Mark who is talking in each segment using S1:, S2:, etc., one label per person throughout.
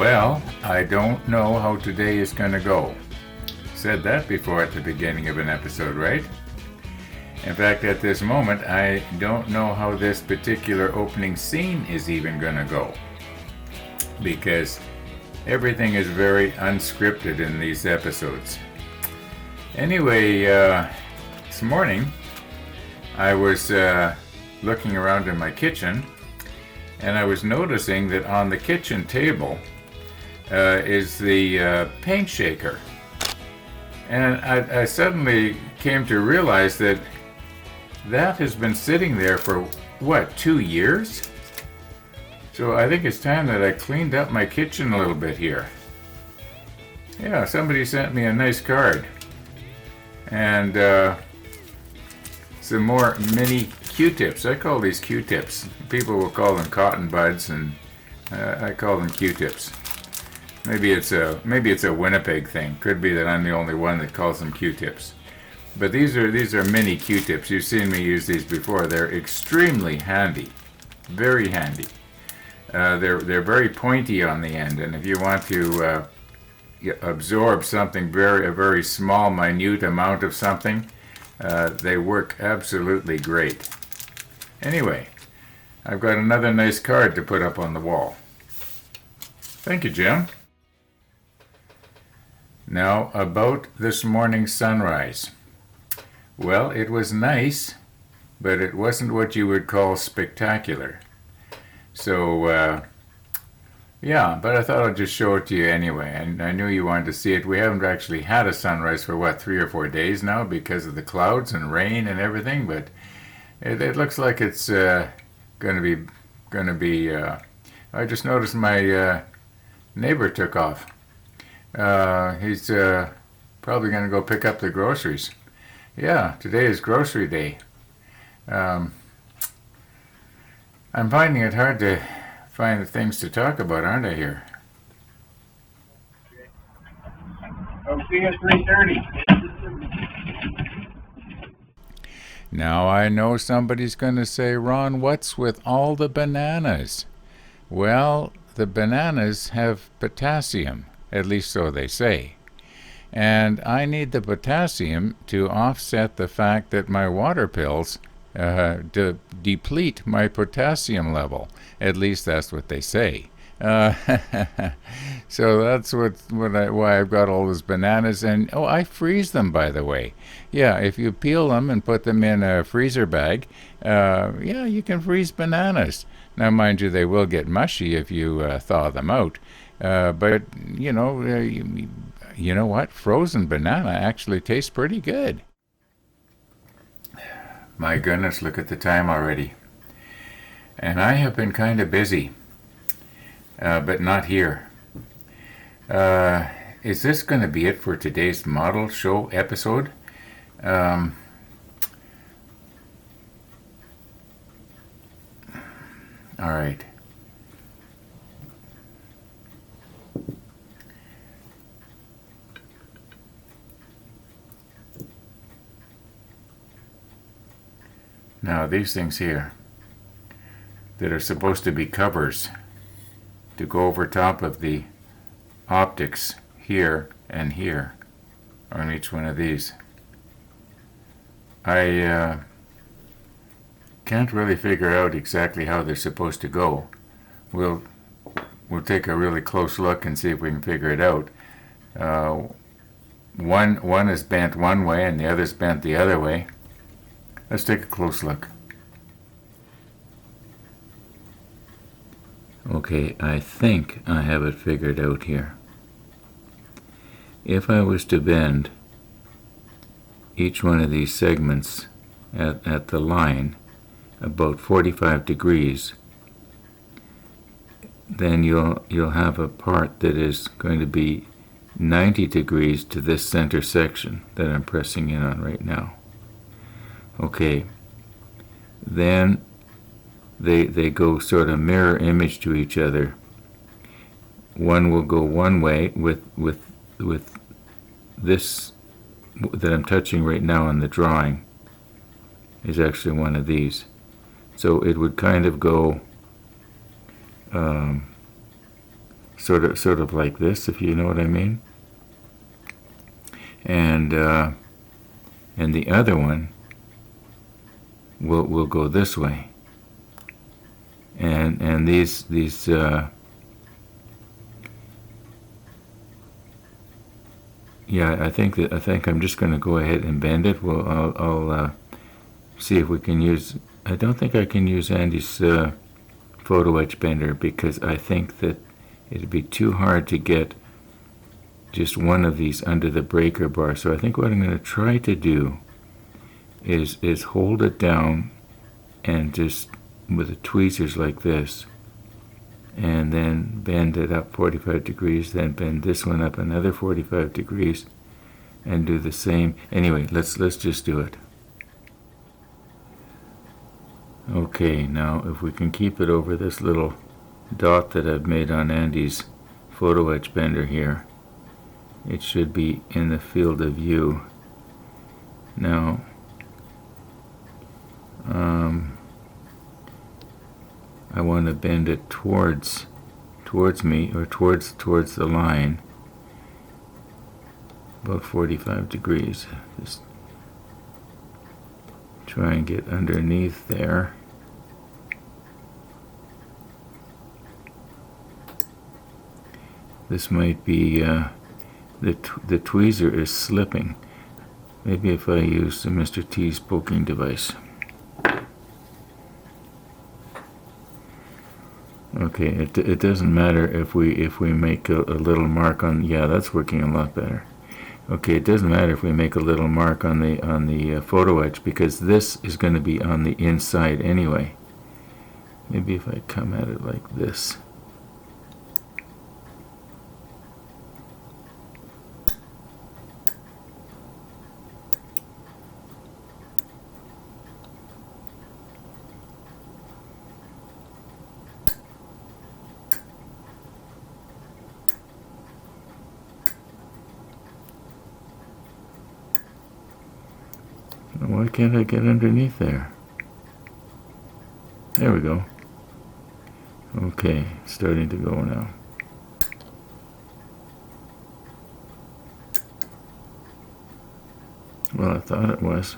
S1: Well, I don't know how today is going to go. Said that before at the beginning of an episode, right? In fact, at this moment, I don't know how this particular opening scene is even going to go. Because everything is very unscripted in these episodes. Anyway, this morning, I was looking around in my kitchen, and I was noticing that on the kitchen table is the paint shaker. And I suddenly came to realize that has been sitting there for, 2 years? So I think it's time that I cleaned up my kitchen a little bit here. Yeah, somebody sent me a nice card. And some more mini Q-tips. I call these Q-tips. People will call them cotton buds, and I call them Q-tips. Maybe it's a Winnipeg thing. Could be that I'm the only one that calls them Q-tips. But these are mini Q-tips. You've seen me use these before. They're extremely handy, very handy. They're very pointy on the end, and if you want to absorb something a very small, minute amount of something, they work absolutely great. Anyway, I've got another nice card to put up on the wall. Thank you, Jim. Now, about this morning's sunrise. Well, it was nice, but it wasn't what you would call spectacular. So, yeah, but I thought I'd just show it to you anyway, and I knew you wanted to see it. We haven't actually had a sunrise for, 3 or 4 days now because of the clouds and rain and everything, but it looks like it's going to be. I just noticed my neighbor took off. He's probably going to go pick up the groceries. Yeah, today is grocery day. I'm finding it hard to find the things to talk about, aren't I, here?
S2: I'll see you at 3:30.
S1: Now I know somebody's going to say, Ron, what's with all the bananas? Well, the bananas have potassium, at least so they say. And I need the potassium to offset the fact that my water pills deplete my potassium level. At least that's what they say. So that's why I've got all those bananas. And I freeze them, by the way. Yeah, if you peel them and put them in a freezer bag, you can freeze bananas. Now, mind you, they will get mushy if you thaw them out. But you know what? Frozen banana actually tastes pretty good. My goodness, look at the time already. And I have been kind of busy, but not here. Is this going to be it for today's model show episode? All right. Now these things here that are supposed to be covers to go over top of the optics here and here on each one of these. I can't really figure out exactly how they're supposed to go. We'll take a really close look and see if we can figure it out. One is bent one way and the other's bent the other way. Let's take a close look. Okay, I think I have it figured out here. If I was to bend each one of these segments at the line about 45 degrees, then you'll have a part that is going to be 90 degrees to this center section that I'm pressing in on right now. Okay, then they go sort of mirror image to each other. One will go one way with this that I'm touching right now on the drawing is actually one of these. So it would kind of go sort of like this, if you know what I mean. And the other one will go this way. And these yeah, I think I'm just going to go ahead and bend it. Well, I'll see if we can use. I don't think I can use Andy's photo etch bender, because I think that it'd be too hard to get just one of these under the breaker bar. So I think what I'm going to try to do is hold it down and just with the tweezers like this, and then bend it up 45 degrees, then bend this one up another 45 degrees, and do the same. Anyway, let's just do it. Okay, now if we can keep it over this little dot that I've made on Andy's photo etch bender here, it should be in the field of view. Now, I want to bend it towards me, or towards the line, about 45 degrees. Just try and get underneath there. This might be the tweezer is slipping. Maybe if I use the Mr. T's poking device. Okay, it doesn't matter if we make a little mark on. Yeah, that's working a lot better. Okay, it doesn't matter if we make a little mark on the photo etch, because this is going to be on the inside anyway. Maybe if I come at it like this. Why can't I get underneath there? There we go. Okay, it's starting to go now. Well, I thought it was.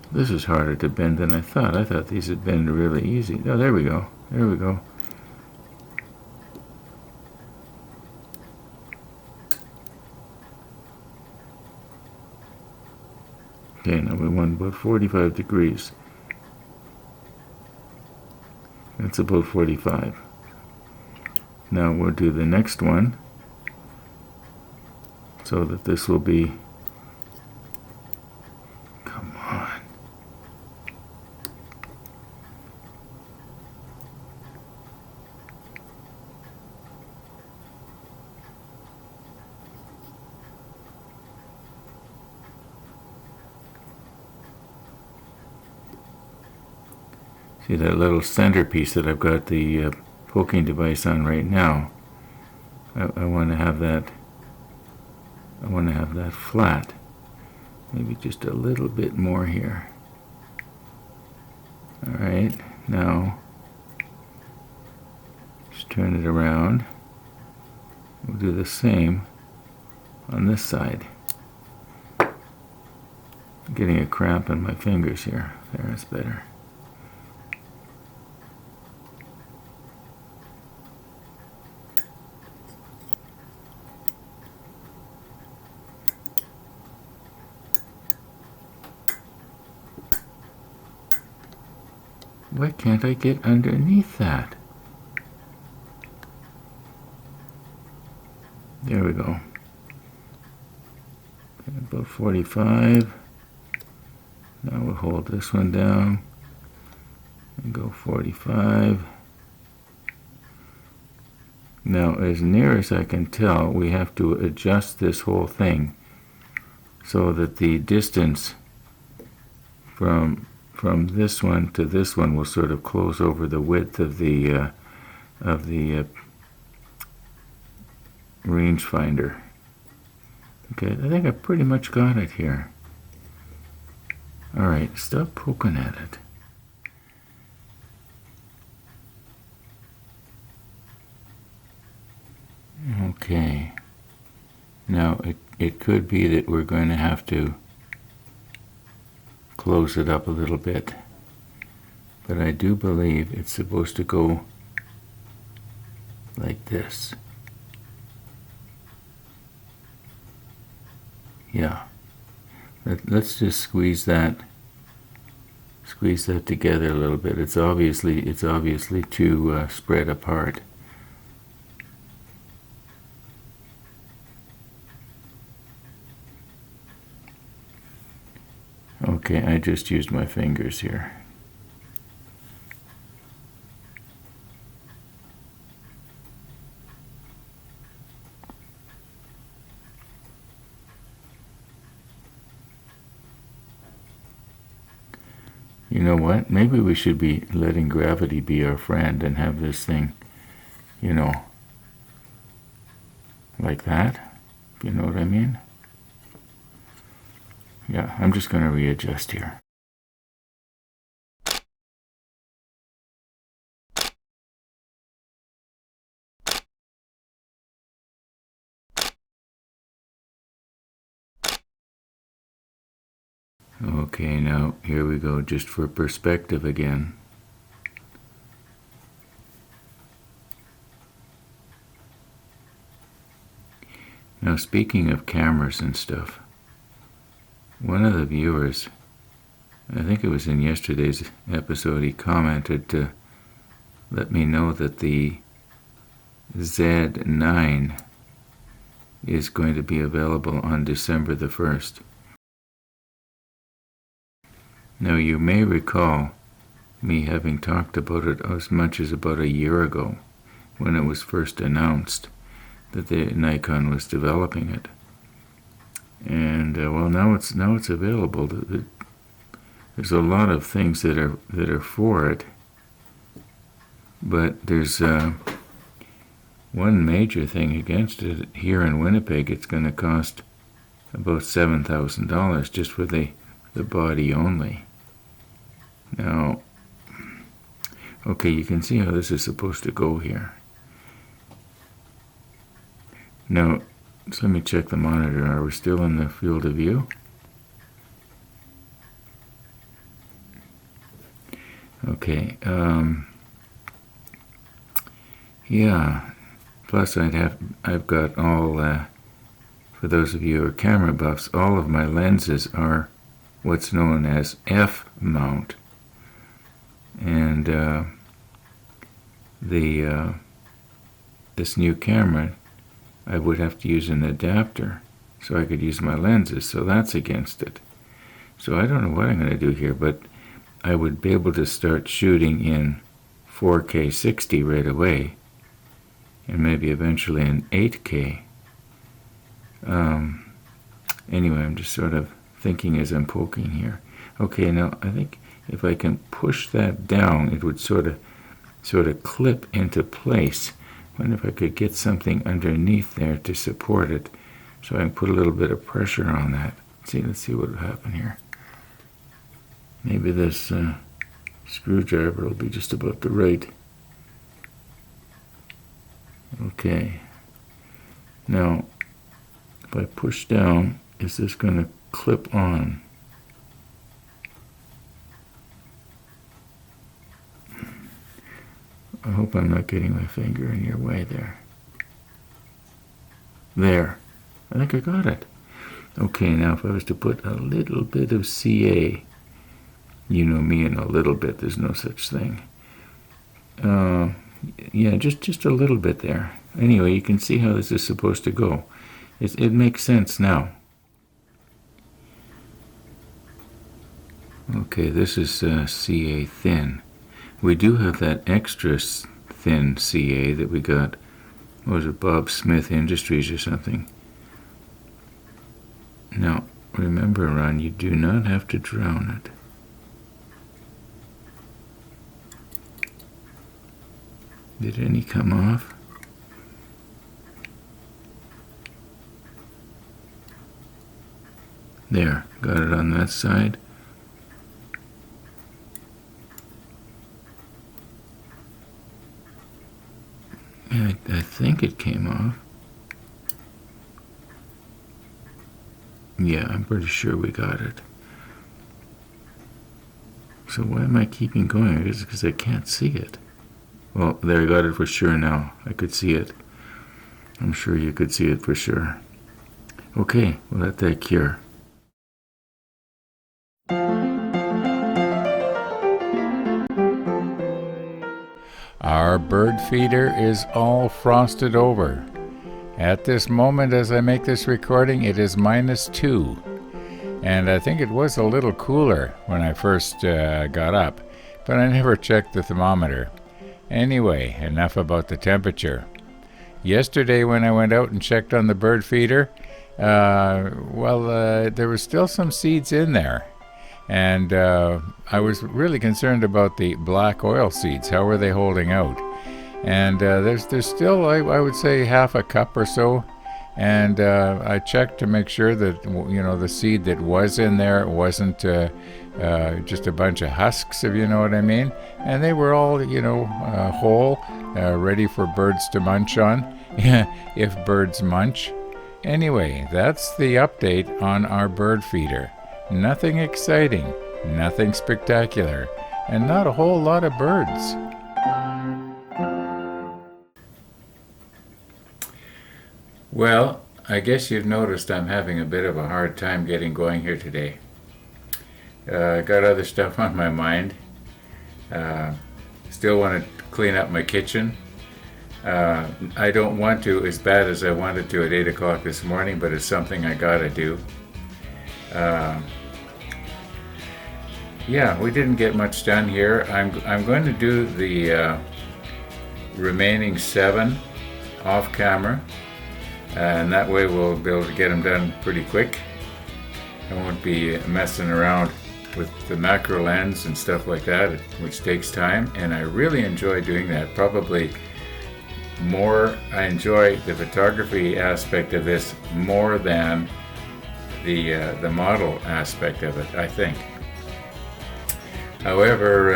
S1: This is harder to bend than I thought. I thought these would bend really easy. Oh, there we go. There we go. Okay, now we want about 45 degrees. That's about 45. Now we'll do the next one, so that this will be, come on. See that little centerpiece that I've got the poking device on right now? I want to have that. I want to have that flat. Maybe just a little bit more here. All right, now just turn it around. We'll do the same on this side. I'm getting a cramp in my fingers here. There, it's better. Why can't I get underneath that? There we go. Okay, about 45. Now we'll hold this one down and go 45. Now, as near as I can tell, we have to adjust this whole thing so that the distance from this one to this one will sort of close over the width of the rangefinder. Okay, I think I pretty much got it here. Alright, stop poking at it. Okay. Now, it could be that we're going to have to close it up a little bit. But I do believe it's supposed to go like this. Yeah. Let's just squeeze that together a little bit. It's obviously too spread apart. Okay, I just used my fingers here. You know what? Maybe we should be letting gravity be our friend and have this thing, like that. You know what I mean? Yeah, I'm just going to readjust here. Okay, now here we go, just for perspective again. Now, speaking of cameras and stuff, one of the viewers, I think it was in yesterday's episode, he commented to let me know that the Z9 is going to be available on December the 1st. Now, you may recall me having talked about it as much as about a year ago when it was first announced that the Nikon was developing it. And well, now it's available. There's a lot of things that are for it, but there's one major thing against it. Here in Winnipeg, it's going to cost about $7,000 just for the body only. Now, okay, you can see how this is supposed to go here. Now, so let me check the monitor. Are we still in the field of view? Okay. Yeah. Plus, I've got all, for those of you who are camera buffs, all of my lenses are what's known as F mount. And this new camera, I would have to use an adapter so I could use my lenses, so that's against it. So I don't know what I'm going to do here, but I would be able to start shooting in 4K 60 right away, and maybe eventually in 8K. Anyway, I'm just sort of thinking as I'm poking here. Okay, now I think if I can push that down, it would sort of clip into place. I wonder if I could get something underneath there to support it, so I can put a little bit of pressure on that. Let's see what will happen here. Maybe this screwdriver will be just about the right. Okay. Now, if I push down, is this going to clip on? I hope I'm not getting my finger in your way there. There. I think I got it. Okay, now if I was to put a little bit of CA, you know me and a little bit, there's no such thing. Yeah, just a little bit there. Anyway, you can see how this is supposed to go. It makes sense now. Okay, this is CA thin. We do have that extra thin CA that we got, what was it, Bob Smith Industries or something. Now, remember, Ron, you do not have to drown it. Did any come off? There, got it on that side. Yeah, I think it came off. Yeah, I'm pretty sure we got it. So why am I keeping going? I guess it's because I can't see it. Well, there, I got it for sure now. I could see it. I'm sure you could see it for sure. Okay, we'll let that cure. Our bird feeder is all frosted over. At this moment, as I make this recording, it is -2. And I think it was a little cooler when I first got up, but I never checked the thermometer. Anyway, enough about the temperature. Yesterday when I went out and checked on the bird feeder, there was still some seeds in there. And I was really concerned about the black oil seeds. How were they holding out? And there's still, I would say, half a cup or so. And I checked to make sure that, the seed that was in there wasn't just a bunch of husks, if you know what I mean. And they were all, whole, ready for birds to munch on, if birds munch. Anyway, that's the update on our bird feeder. Nothing exciting, nothing spectacular, and not a whole lot of birds. Well, I guess you've noticed I'm having a bit of a hard time getting going here today. Got other stuff on my mind. Still want to clean up my kitchen. I don't want to as bad as I wanted to at 8 o'clock this morning, but it's something I gotta do. Yeah, we didn't get much done here. I'm going to do the remaining 7 off camera, and that way we'll be able to get them done pretty quick. I won't be messing around with the macro lens and stuff like that, which takes time, and I really enjoy doing that. Probably more, I enjoy the photography aspect of this more than the model aspect of it, I think. However,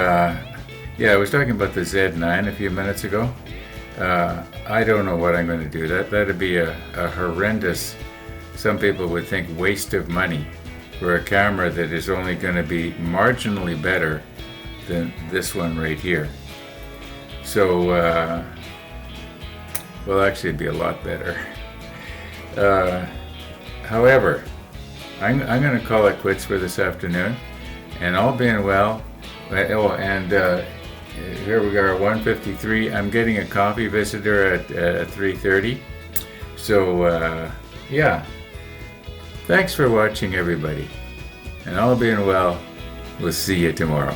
S1: I was talking about the Z9 a few minutes ago. I don't know what I'm going to do. That'd be a horrendous, some people would think, waste of money for a camera that is only going to be marginally better than this one right here. So, well, actually it'd be a lot better. However, I'm going to call it quits for this afternoon, and all being well, here we are, 1:53. I'm getting a coffee visitor at 3:30. So, thanks for watching, everybody. And all being well, we'll see you tomorrow.